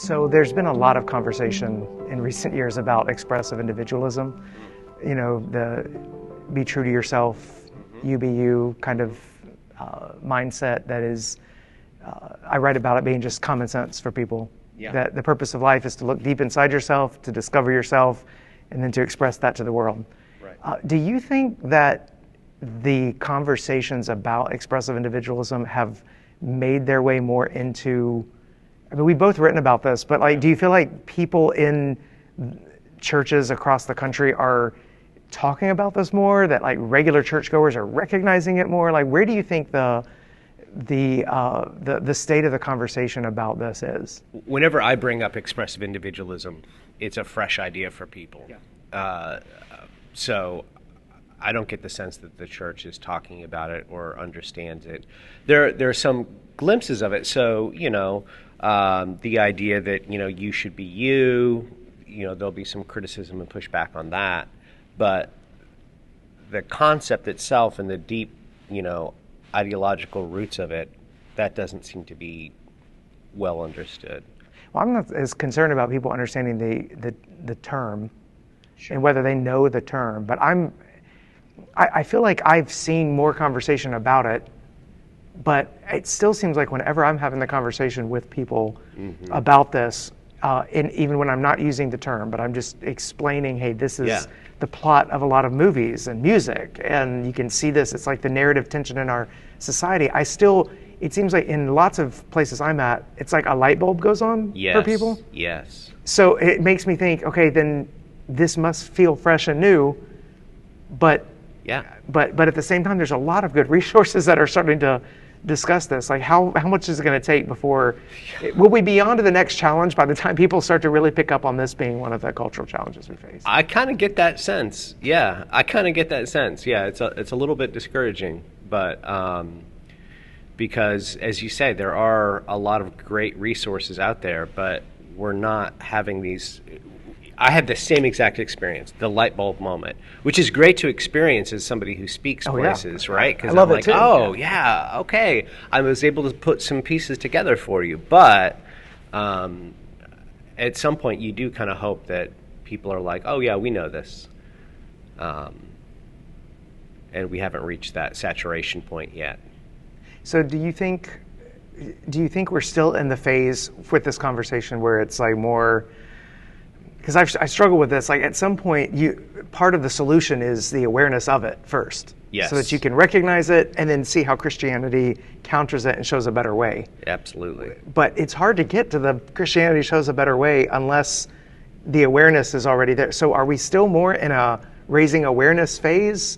So there's been a lot of conversation in recent years about expressive individualism. You know, the be true to yourself, you be you kind of mindset that is, I write about it being just common sense for people. Yeah. That the purpose of life is to look deep inside yourself, to discover yourself, and then to express that to the world. Right. Do you think that the conversations about expressive individualism have made their way more into, I mean, we've both written about this, but like, do you feel like people in churches across the country are talking about this more, that like regular churchgoers are recognizing it more? Like, where do you think the state of the conversation about this is? Whenever I bring up expressive individualism, it's a fresh idea for people. Yeah. So I don't get the sense that the church is talking about it or understands it. There are some glimpses of it. So, the idea that, you should be you, there'll be some criticism and pushback on that. But the concept itself and the deep, ideological roots of it, that doesn't seem to be well understood. Well, I'm not as concerned about people understanding the term. Sure. And whether they know the term, but I feel like I've seen more conversation about it, but it still seems like whenever I'm having the conversation with people about this, and even when I'm not using the term, but I'm just explaining, hey, this is the plot of a lot of movies and music, and you can see this, it's like the narrative tension in our society. It seems like in lots of places I'm at, it's like a light bulb goes on for people. Yes. So it makes me think, okay, then this must feel fresh and new, but at the same time, there's a lot of good resources that are starting to discuss this. Like, how much is it going to take before, will we be on to the next challenge by the time people start to really pick up on this being one of the cultural challenges we face? I kind of get that sense. Yeah, it's a little bit discouraging, but because, as you say, there are a lot of great resources out there, but we're not having these. I had the same exact experience, the light bulb moment, which is great to experience as somebody who speaks places, right? Because I'm like, okay, I was able to put some pieces together for you. But at some point, you do kind of hope that people are like, oh, yeah, we know this. And we haven't reached that saturation point yet. So do you think we're still in the phase with this conversation where it's like more... Because I struggle with this. Like, at some point, part of the solution is the awareness of it first. Yes. So that you can recognize it and then see how Christianity counters it and shows a better way. Absolutely. But it's hard to get to the Christianity shows a better way unless the awareness is already there. So are we still more in a raising awareness phase?